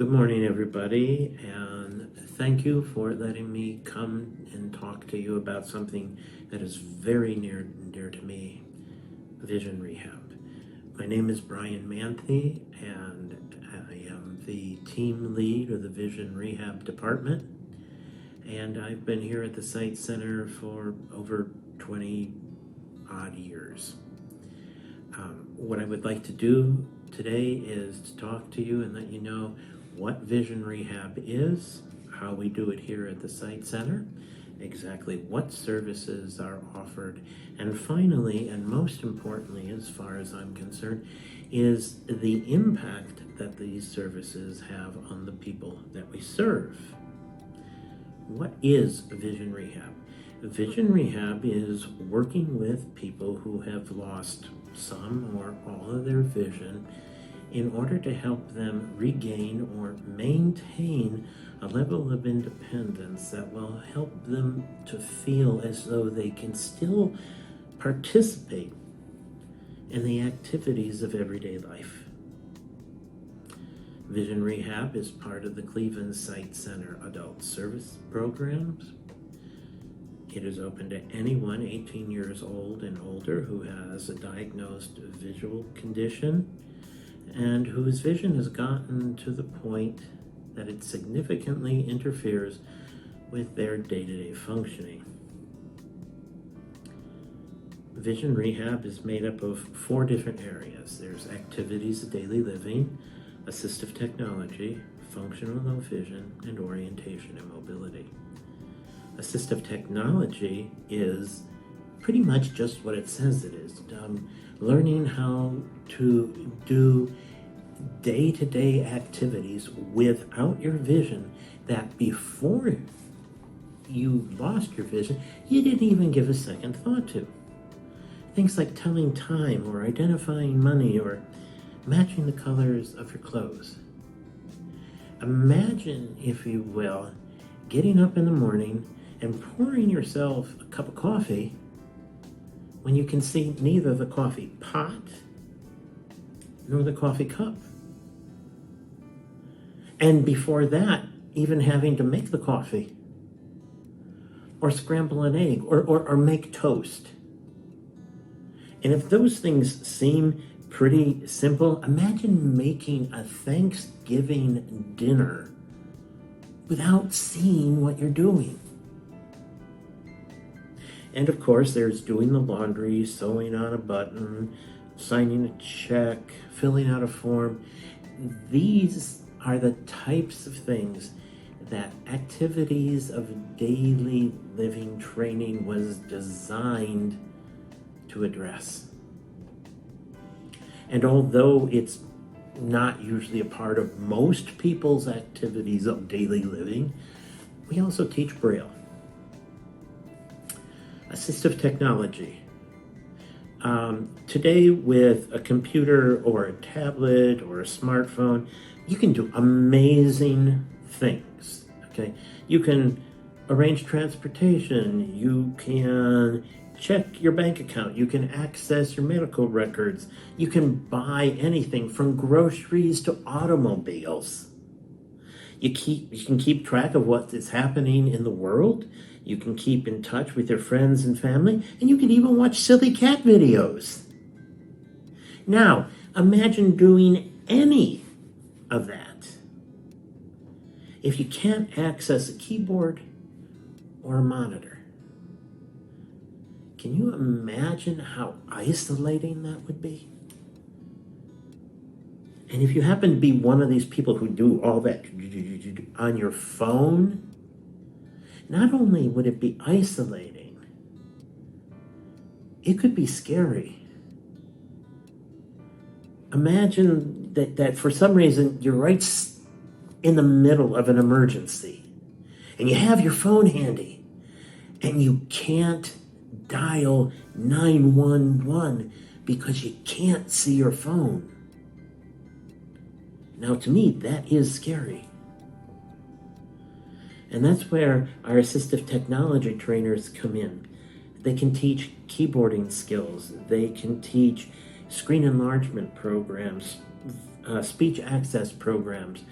Good morning, everybody, and thank you for letting me come and talk to you about something that is very near and dear to me, vision rehab. My name is Brian Manthe, and I am the team lead of the Vision Rehab Department, and I've been here at the Site Center for over 20 odd years. What I would like to do today is to talk to you and let you know what vision rehab is, how we do it here at the Site Center, exactly what services are offered, and finally, and most importantly, as far as I'm concerned, is the impact that these services have on the people that we serve. What is vision rehab? Vision rehab is working with people who have lost some or all of their vision in order to help them regain or maintain a level of independence that will help them to feel as though they can still participate in the activities of everyday life. Vision rehab is part of the Cleveland Site Center Adult Service Programs. It is open to anyone 18 years old and older who has a diagnosed visual condition and whose vision has gotten to the point that it significantly interferes with their day-to-day functioning. Vision rehab is made up of 4 different areas. There's activities of daily living, assistive technology, functional low vision, and orientation and mobility. Assistive technology is pretty much just what it says it is. Learning how to do day-to-day activities without your vision that before you lost your vision, you didn't even give a second thought to. Things like telling time or identifying money or matching the colors of your clothes. Imagine, if you will, getting up in the morning and pouring yourself a cup of coffee when you can see neither the coffee pot nor the coffee cup. And before that, even having to make the coffee or scramble an egg or make toast. And if those things seem pretty simple, imagine making a Thanksgiving dinner without seeing what you're doing. And of course, there's doing the laundry, sewing on a button, signing a check, filling out a form. These are the types of things that activities of daily living training was designed to address. And although it's not usually a part of most people's activities of daily living, we also teach Braille. Assistive technology. Today, with a computer or a tablet or a smartphone, you can do amazing things, okay? You can arrange transportation, you can check your bank account, you can access your medical records, you can buy anything from groceries to automobiles. You can keep track of what is happening in the world. You can keep in touch with your friends and family, and you can even watch silly cat videos. Now, imagine doing any of that if you can't access a keyboard or a monitor. Can you imagine how isolating that would be? And if you happen to be one of these people who do all that on your phone, not only would it be isolating, it could be scary. Imagine that for some reason you're right in the middle of an emergency and you have your phone handy and you can't dial 911 because you can't see your phone. Now, to me, that is scary. And that's where our assistive technology trainers come in. They can teach keyboarding skills. They can teach screen enlargement programs, speech access programs,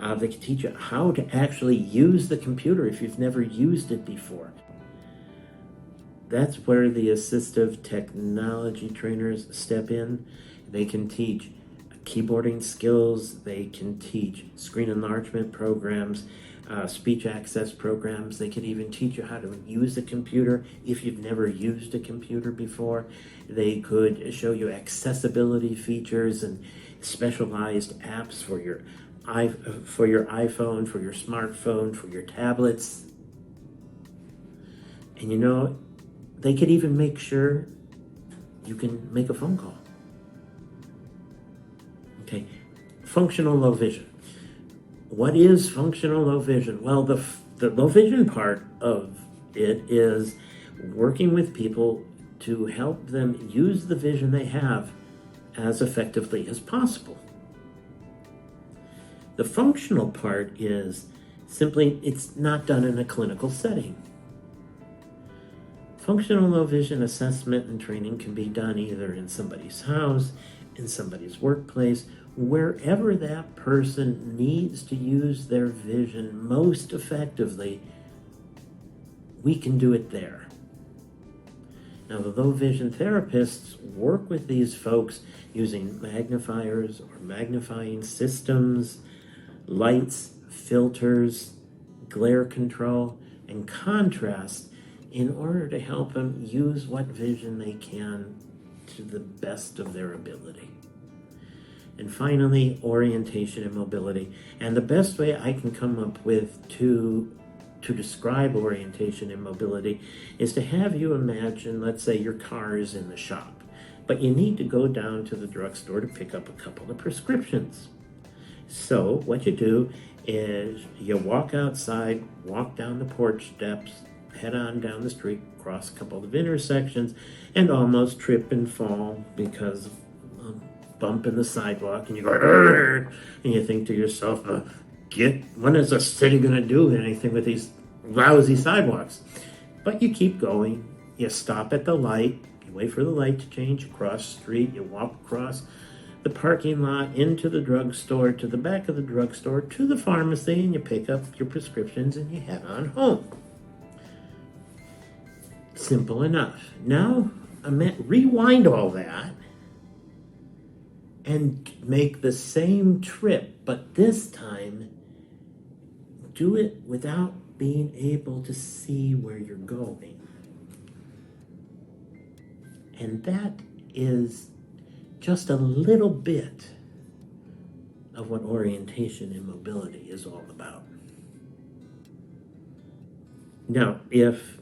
They can teach you how to actually use the computer if you've never used it before. That's where the assistive technology trainers step in. They can teach keyboarding skills, they can teach screen enlargement programs, speech access programs. They could even teach you how to use a computer if you've never used a computer before. They could show you accessibility features and specialized apps for your iPhone, for your smartphone, for your tablets. And you know, they could even make sure you can make a phone call. Okay, functional low vision. What is functional low vision? Well, the low vision part of it is working with people to help them use the vision they have as effectively as possible. The functional part is simply, it's not done in a clinical setting. Functional low vision assessment and training can be done either in somebody's house, in somebody's workplace, wherever that person needs to use their vision most effectively. We can do it there. Now, the low vision therapists work with these folks using magnifiers or magnifying systems, lights, filters, glare control, and contrast in order to help them use what vision they can to the best of their ability. And finally, orientation and mobility. And the best way I can come up with to describe orientation and mobility is to have you imagine, let's say your car is in the shop, but you need to go down to the drugstore to pick up a couple of prescriptions. So what you do is you walk outside, walk down the porch steps, head on down the street, cross a couple of intersections, and almost trip and fall because of a bump in the sidewalk, and you go, "Arr!" and you think to yourself, when is the city going to do anything with these lousy sidewalks? But you keep going, you stop at the light, you wait for the light to change, you cross the street, you walk across the parking lot, into the drugstore, to the back of the drugstore, to the pharmacy, and you pick up your prescriptions and you head on home. Simple enough. Now, rewind all that and make the same trip, but this time, do it without being able to see where you're going. And that is just a little bit of what orientation and mobility is all about. Now, if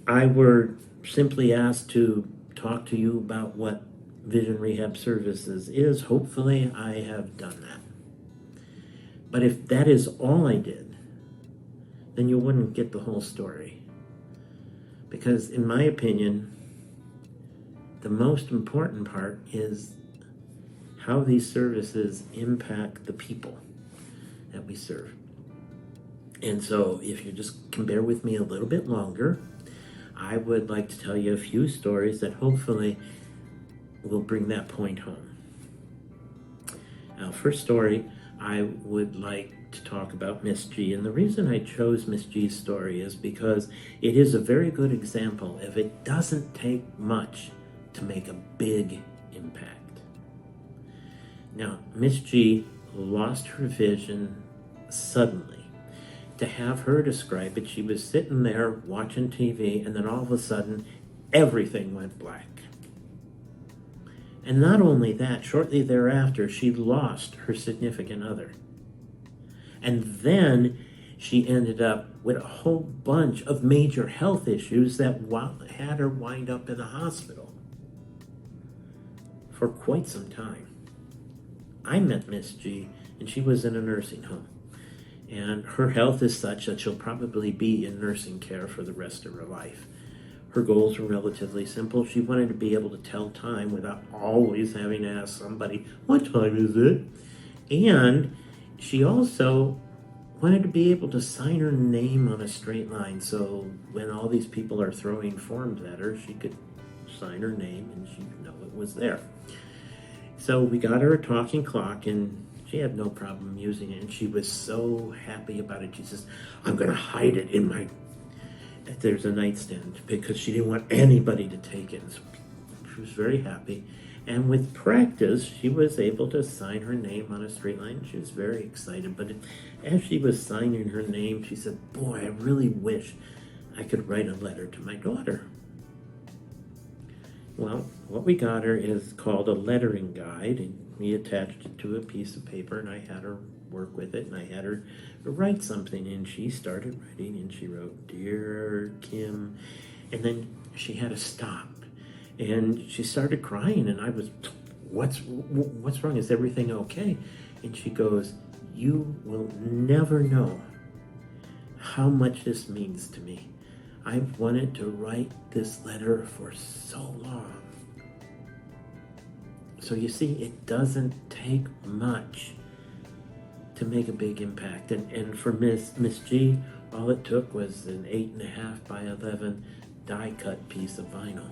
I were simply asked to talk to you about what Vision Rehab Services is, hopefully I have done that. But if that is all I did, then you wouldn't get the whole story. Because in my opinion, the most important part is how these services impact the people that we serve. And so if you just can bear with me a little bit longer, I would like to tell you a few stories that hopefully will bring that point home. Now, first story, I would like to talk about Miss G. And the reason I chose Miss G's story is because it is a very good example of it doesn't take much to make a big impact. Now, Miss G lost her vision suddenly. To have her describe it, she was sitting there watching TV, and then all of a sudden, everything went black. And not only that, shortly thereafter, she lost her significant other. And then she ended up with a whole bunch of major health issues that had her wind up in the hospital for quite some time. I met Miss G, and she was in a nursing home. And her health is such that she'll probably be in nursing care for the rest of her life. Her goals were relatively simple. She wanted to be able to tell time without always having to ask somebody, "What time is it?" And she also wanted to be able to sign her name on a straight line, so when all these people are throwing forms at her, she could sign her name and she'd know it was there. So we got her a talking clock, and She had no problem using it, and she was so happy about it. She says, I'm going to hide it in there's a nightstand, because she didn't want anybody to take it. So she was very happy. And with practice, she was able to sign her name on a straight line. She was very excited. But as she was signing her name, she said, boy, I really wish I could write a letter to my daughter. Well, what we got her is called a lettering guide, and we attached it to a piece of paper, and I had her work with it, and I had her write something, and she started writing, and she wrote, Dear Kim, and then she had to stop, and she started crying, and I was, what's wrong? Is everything okay? And she goes, you will never know how much this means to me. I've wanted to write this letter for so long. So you see, it doesn't take much to make a big impact. And for Miss G, all it took was an 8.5 by 11 die cut piece of vinyl.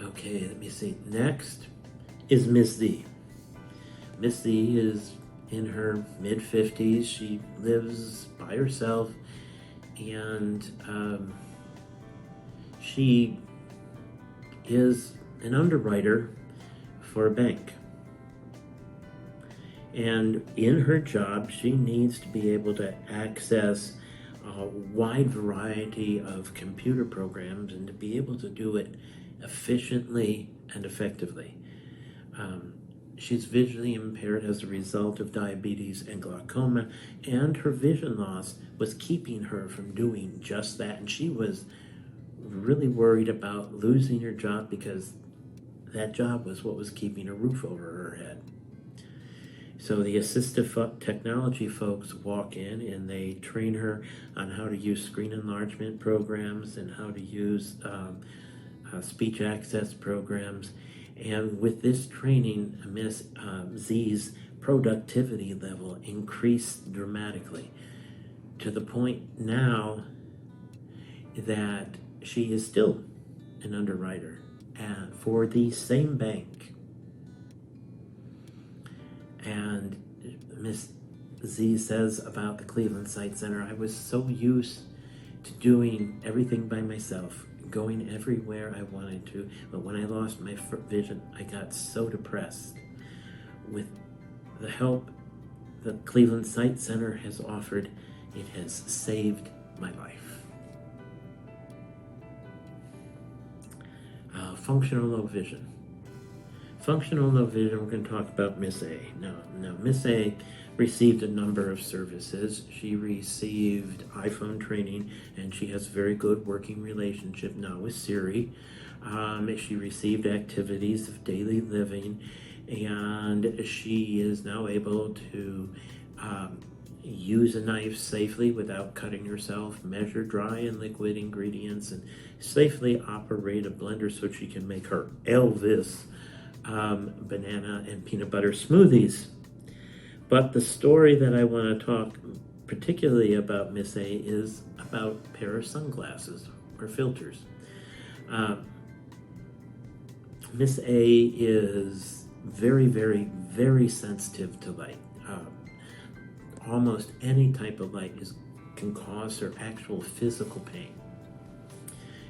Okay, let me see. Next is Miss Z. Miss Z is in her mid-50s. She lives by herself, and she is an underwriter for a bank. And in her job, she needs to be able to access a wide variety of computer programs and to be able to do it efficiently and effectively. She's visually impaired as a result of diabetes and glaucoma, and her vision loss was keeping her from doing just that. And she was really worried about losing her job, because that job was what was keeping a roof over her head. So the Assistive Technology folks walk in and they train her on how to use screen enlargement programs and how to use speech access programs. And with this training, Miss Z's productivity level increased dramatically, to the point now that she is still an underwriter for the same bank. And Miss Z says about the Cleveland Sight Center, I was so used to doing everything by myself, going everywhere I wanted to, but when I lost my vision, I got so depressed. With the help the Cleveland Sight Center has offered, it has saved my life. Functional low vision. Functional low vision, we're going to talk about Miss A. Now, Miss A received a number of services. She received iPhone training, and she has a very good working relationship now with Siri. She received activities of daily living, and she is now able to use a knife safely without cutting herself, measure dry and liquid ingredients, and safely operate a blender so she can make her Elvis banana and peanut butter smoothies. But the story that I want to talk particularly about Miss A is about a pair of sunglasses or filters. Miss A is very, very, very sensitive to light. Almost any type of light can cause her actual physical pain.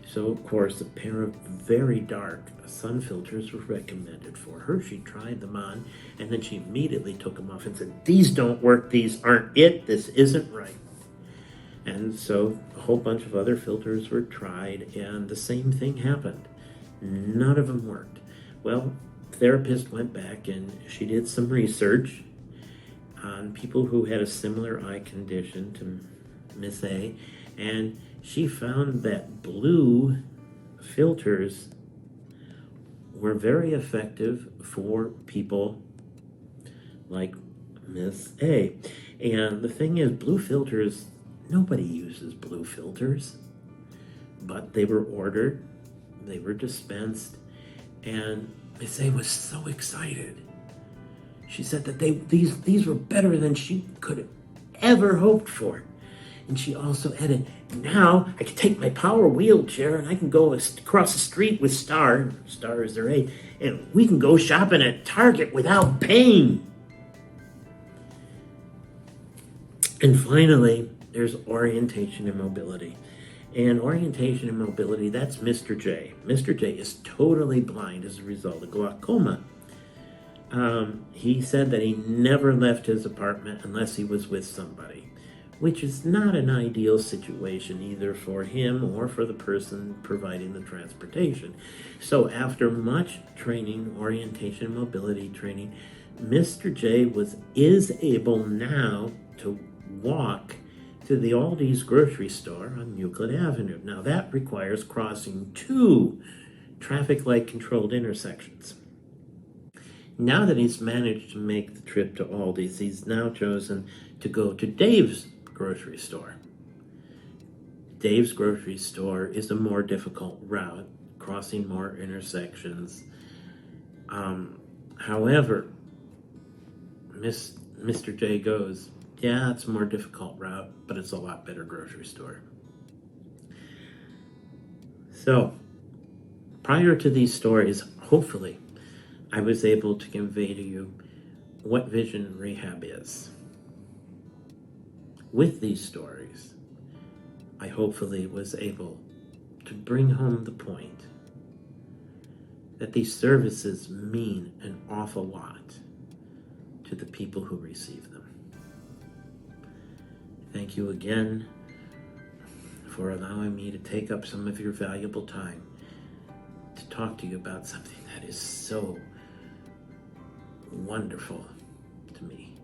So, of course, a pair of very dark sun filters were recommended for her. She tried them on, and then she immediately took them off and said, these don't work, these aren't it, this isn't right. And so a whole bunch of other filters were tried, and the same thing happened. None of them worked. Well, the therapist went back, and she did some research on people who had a similar eye condition to Miss A, and she found that blue filters were very effective for people like Miss A. And the thing is, blue filters, nobody uses blue filters, but they were ordered, they were dispensed, and Miss A was so excited. She said that these were better than she could have ever hoped for. And she also added, now I can take my power wheelchair and I can go across the street with Star is their aide, and we can go shopping at Target without paying. And finally, there's orientation and mobility. And orientation and mobility, that's Mr. J. Mr. J is totally blind as a result of glaucoma. He said that he never left his apartment unless he was with somebody, which is not an ideal situation either for him or for the person providing the transportation. So after much training, orientation and mobility training, Mr. J is able now to walk to the Aldi's grocery store on Euclid Avenue. Now that requires crossing 2 traffic light controlled intersections. Now that he's managed to make the trip to Aldi's, he's now chosen to go to Dave's grocery store. Dave's grocery store is a more difficult route, crossing more intersections. However, Mr. J goes, yeah, it's a more difficult route, but it's a lot better grocery store. So, prior to these stories, hopefully, I was able to convey to you what vision rehab is. With these stories, I hopefully was able to bring home the point that these services mean an awful lot to the people who receive them. Thank you again for allowing me to take up some of your valuable time to talk to you about something that is so wonderful to me.